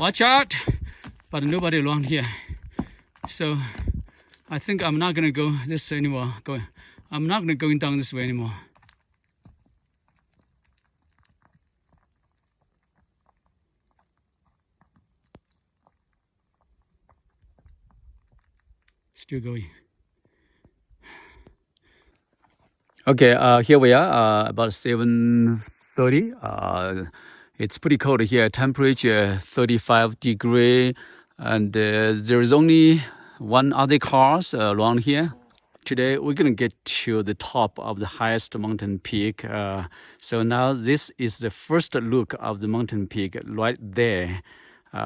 watch out, but nobody around here. So I think I'm not gonna go this anymore. I'm not gonna going down this way anymore. Still going. Okay, here we are, about 7:30. It's pretty cold here. Temperature 35 degree, and there is only one other cars around here. Today we're gonna get to the top of the highest mountain peak. So now this is the first look of the mountain peak right there.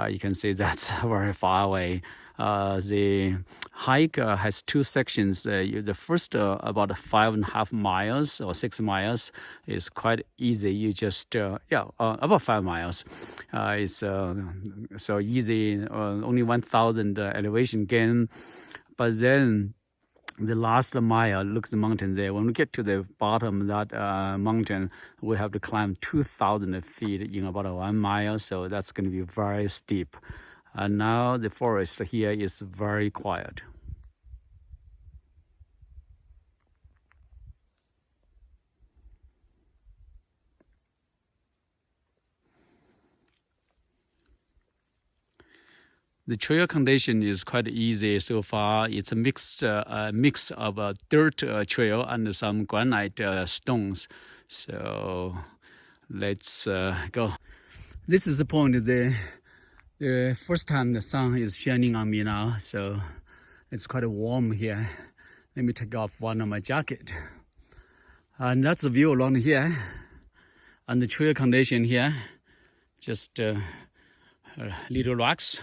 You can see that's very far away. The hike has two sections. The first about 5.5 miles or 6 miles is quite easy. You just about 5 miles. It's so easy. Only 1,000 elevation gain, but then the last mile looks the mountain there. When we get to the bottom of that mountain, we have to climb 2,000 feet in about 1 mile. So that's going to be very steep. And now the forest here is very quiet. The trail condition is quite easy so far. It's a mix of a dirt trail and some granite stones. So let's go. This is the point. The first time the sun is shining on me now, so it's quite warm here. Let me take off one of my jacket. And that's the view around here. And the trail condition here, just little rocks.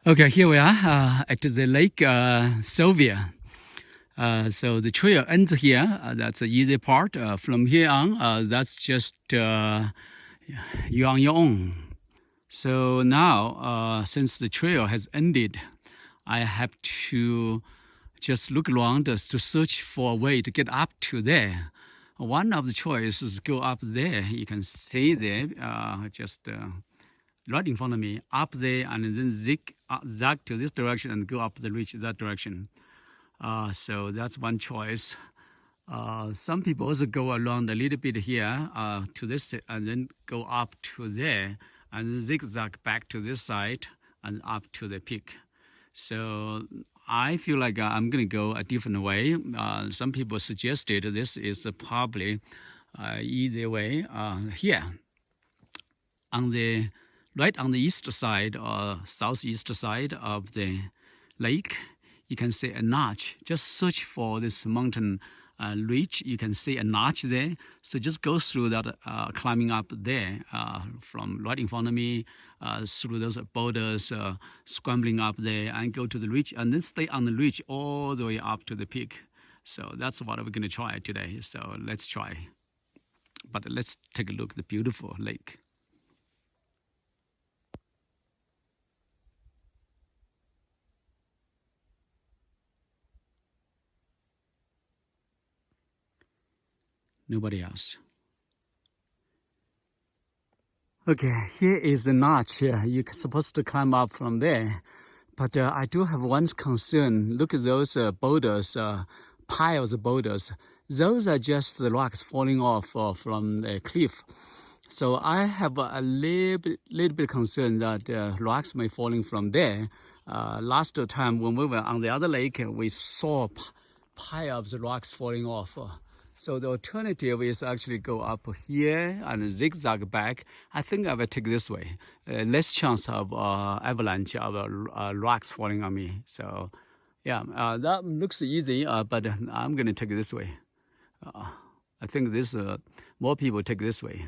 Okay, here we are at the lake Sylvia. So the trail ends here. That's the easy part. From here on, that's just you're on your own. So now, since the trail has ended, I have to just look around to search for a way to get up to there. One of the choices is go up there. You can see there, just right in front of me, up there, and then zigzag to this direction and go up the ridge that direction. So that's one choice. Some people also go around a little bit here to this and then go up to there and zigzag back to this side and up to the peak. So I feel like I'm going to go a different way. Some people suggested this is probably easy way here. Right on the east side or southeast side of the lake, you can see a notch. Just search for this mountain ridge. You can see a notch there. So just go through that, climbing up there from right in front of me, through those boulders, scrambling up there and go to the ridge and then stay on the ridge all the way up to the peak. So that's what we're going to try today. So let's try. But let's take a look at the beautiful lake. Nobody else. Okay, here is the notch. You're supposed to climb up from there. But I do have one concern. Look at those boulders, piles of boulders. Those are just the rocks falling off from the cliff. So I have a little bit concern that rocks may falling from there. Last time when we were on the other lake, we saw piles of rocks falling off. So the alternative is actually go up here and zigzag back. I think I will take this way. Less chance of avalanche of rocks falling on me. So yeah, that looks easy, but I'm going to take this way. I think this more people take this way.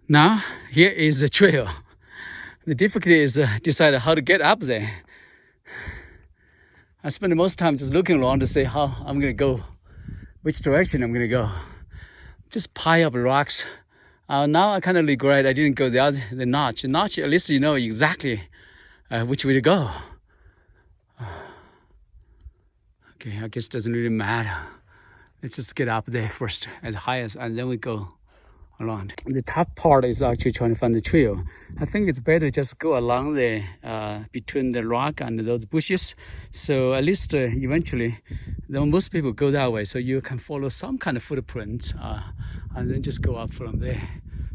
Now, here is the trail. The difficulty is decide how to get up there. I spend most time just looking around to see how I'm going to go. which direction I'm gonna go. Just pile up rocks. Now I kind of regret I didn't go the notch. The notch, at least you know exactly which way to go. Okay, I guess it doesn't really matter. Let's just get up there first, as high as, and then we go around. The top part is actually trying to find the trail. I think it's better just go along the between the rock and those bushes. So at least eventually, most people go that way, so you can follow some kind of footprint and then just go up from there.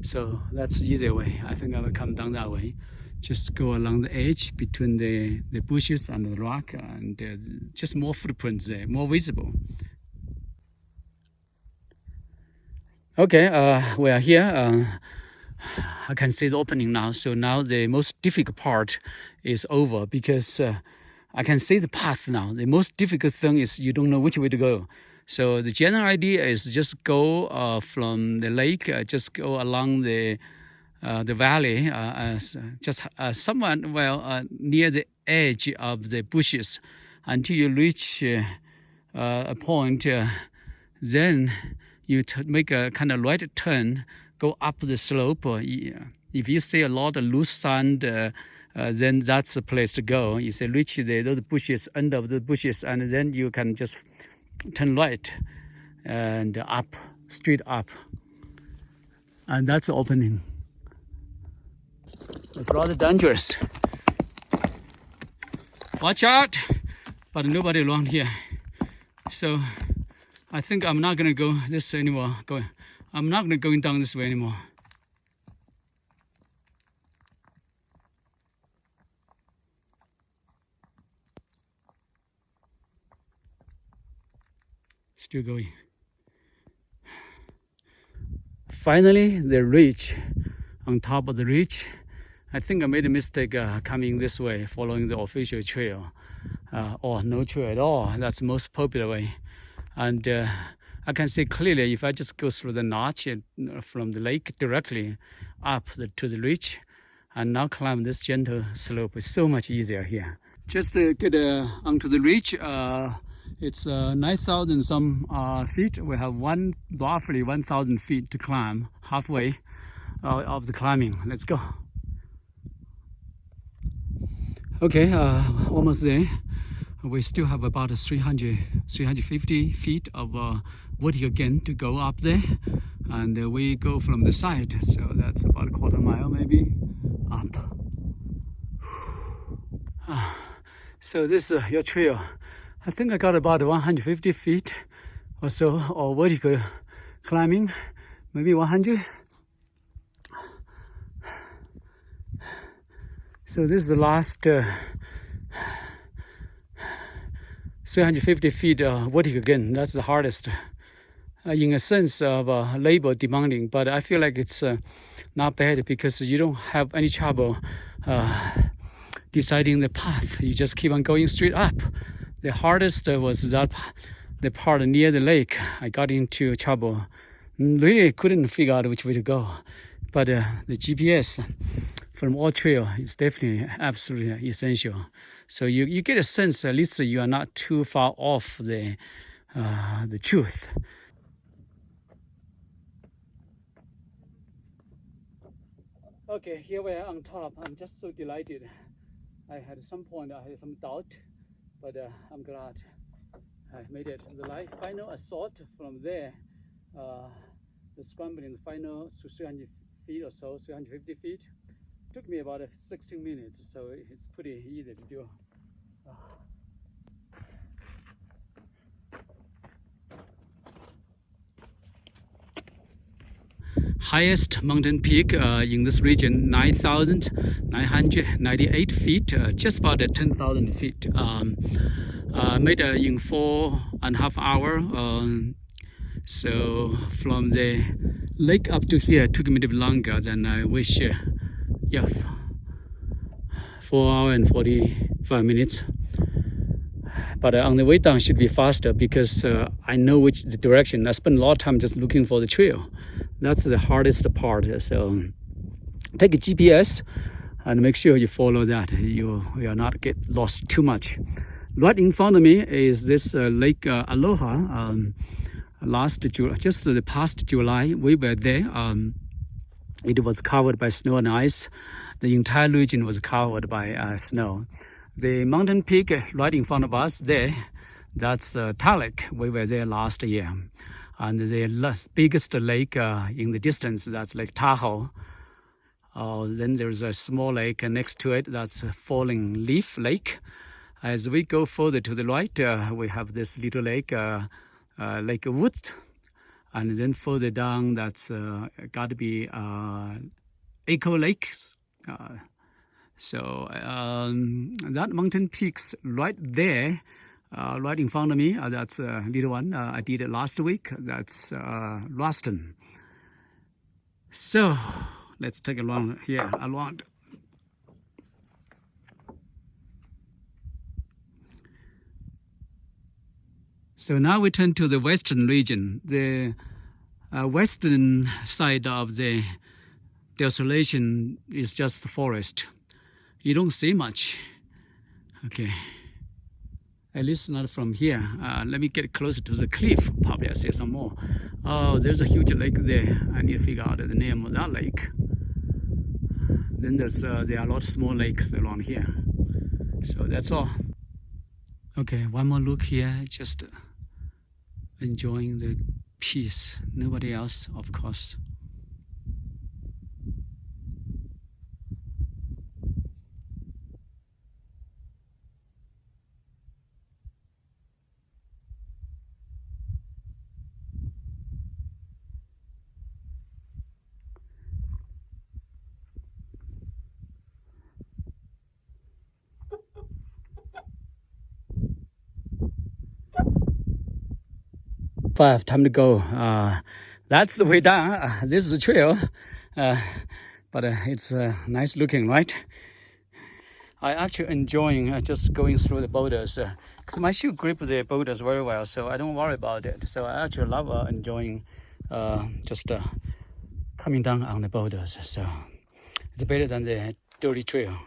So that's the easier way. I think I will come down that way. Just go along the edge between the bushes and the rock, and just more footprints there, more visible. Okay, we are here. I can see the opening now. So now the most difficult part is over, because I can see the path now. The most difficult thing is you don't know which way to go. So the general idea is just go from the lake, just go along the valley, just somewhat near the edge of the bushes until you reach a point. Then you make a kind of right turn, go up the slope. If you see a lot of loose sand, then that's the place to go. You say reach those bushes, end of the bushes, and then you can just turn right and up, straight up. And that's the opening. It's rather dangerous. Watch out! But nobody around here. So I think I'm not gonna go this anymore. I'm not gonna go down this way anymore. Still going. Finally, the ridge. On top of the ridge, I think I made a mistake coming this way, following the official trail, or no trail at all. That's the most popular way. And I can see clearly if I just go through the notch from the lake directly up to the ridge, and now climb this gentle slope is so much easier here. Just to get onto the ridge, it's 9,000 some feet. We have roughly 1,000 feet to climb, halfway of the climbing. Let's go. Okay, almost there. We still have about 350 feet of vertical again to go up there, and we go from the side, so that's about a quarter mile maybe up. So this is your trail. I think I got about 150 feet or so of vertical climbing, maybe 100. So this is the last 350 feet vertical again. That's the hardest, in a sense of labor demanding, but I feel like it's not bad because you don't have any trouble deciding the path. You just keep on going straight up. The hardest was the part near the lake. I got into trouble. Really couldn't figure out which way to go. But the GPS from all trail is definitely absolutely essential. So you get a sense, at least you are not too far off the truth. Okay, here we are on top. I'm just so delighted. I had some doubt, but I'm glad I made it. The final assault from there, the scrambling final 300 feet or so, 350 feet, took me about 16 minutes, so it's pretty easy to do. Highest mountain peak in this region, 9,998 feet, just about 10,000 feet. Made it in 4.5 hours. So from the lake up to here took me a bit longer than I wish. 4 hours and 45 minutes. But on the way down should be faster because I know which direction. I spent a lot of time just looking for the trail. That's the hardest part. So take a GPS and make sure you follow that. You will not get lost too much. Right in front of me is this Lake Aloha. last July, just the past July, we were there. It was covered by snow and ice. The entire region was covered by snow. The mountain peak right in front of us there, that's Talek. We were there last year. And the biggest lake in the distance, that's Lake Tahoe. Then there's a small lake next to it, that's Falling Leaf Lake. As we go further to the right, we have this little lake, Lake Woods. And then further down, that's got to be Echo Lakes. So that mountain peaks right there, right in front of me, that's a little one. I did it last week. That's Ruston. So let's take a long here around. So now we turn to the western region. The western side of the Desolation is just forest. You don't see much. Okay. At least not from here. Let me get closer to the cliff. Probably I'll see some more. Oh, there's a huge lake there. I need to figure out the name of that lake. Then there are a lot of small lakes around here. So that's all. Okay, one more look here. Just enjoying the peace. Nobody else, of course. Time to go. That's the way down. This is a trail, but it's nice looking, right? I actually enjoying just going through the boulders because my shoe grip the boulders very well, so I don't worry about it. So I actually love enjoying just coming down on the boulders. So it's better than the dirty trail.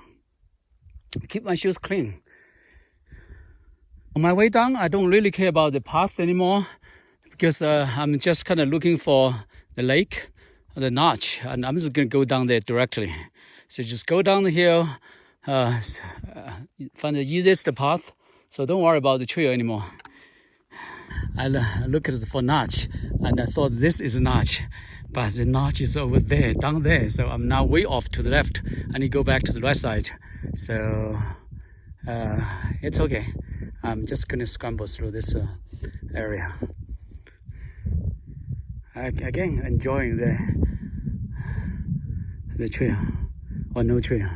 Keep my shoes clean. On my way down, I don't really care about the path anymore, because I'm just kind of looking for the lake, the notch, and I'm just going to go down there directly. So just go down the hill, find the easiest path, so don't worry about the trail anymore. I look at for notch, and I thought this is a notch, but the notch is over there, down there, so I'm now way off to the left. I need to go back to the right side, so it's okay. I'm just going to scramble through this area. Again, enjoying the trail, or no trail.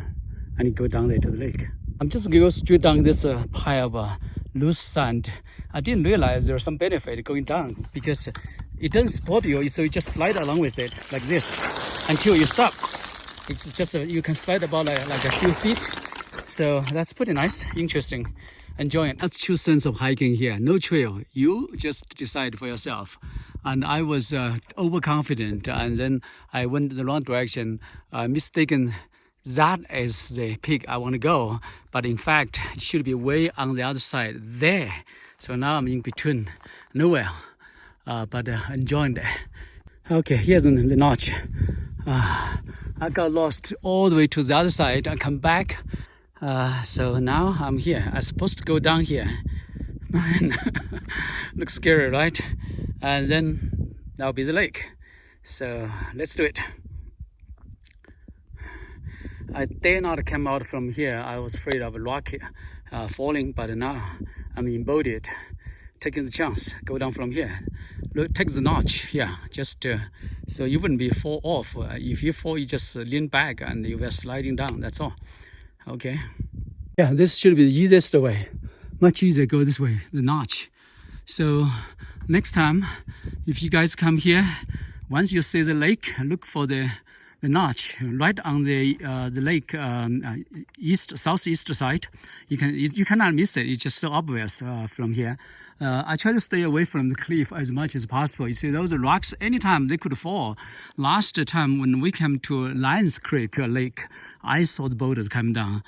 I need to go down there to the lake. I'm just going to go straight down this pile of loose sand. I didn't realize there's some benefit going down, because it doesn't support you, so you just slide along with it like this until you stop. It's just you can slide about like a few feet. So that's pretty nice, interesting. Enjoying it. That's 2 cents of hiking here. No trail. You just decide for yourself. And I was overconfident, and then I went the wrong direction, mistaken that is the peak I want to go. But in fact, it should be way on the other side there. So now I'm in between, nowhere, but enjoying it. Okay, here's the notch. I got lost all the way to the other side and come back. So now I'm here. I'm supposed to go down here. Man, looks scary, right? And then that'll be the lake. So let's do it. I dare not come out from here. I was afraid of a rock falling, but now I'm embodied, taking the chance. Go down from here. Look, take the notch. Yeah, just so you wouldn't be fall off. If you fall, you just lean back and you were sliding down. That's all. Okay. Yeah, this should be the easiest way. Much easier go this way, the notch. So next time, if you guys come here, once you see the lake, look for the notch right on the lake southeast side. You cannot miss it. It's just so obvious from here. I try to stay away from the cliff as much as possible. You see those rocks, anytime they could fall. Last time when we came to Lyons Creek Lake, I saw the boulders coming down.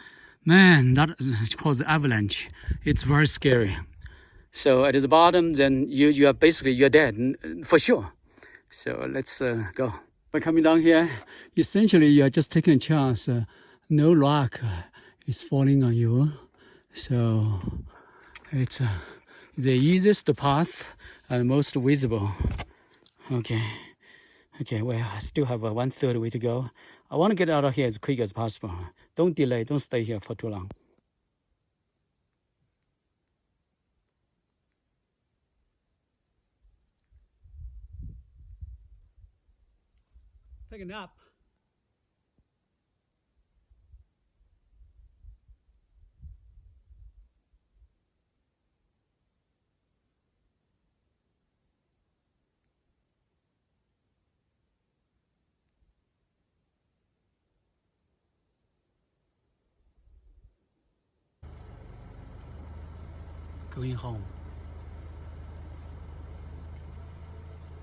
Man, that caused avalanche. It's very scary. So at the bottom, then you are basically you're dead for sure. So let's go. By coming down here, essentially you are just taking a chance. No rock is falling on you. So it's the easiest path and most visible. Okay. Okay, well, I still have a 1/3 way to go. I want to get out of here as quick as possible. Don't delay, don't stay here for too long. Take a nap. Going home.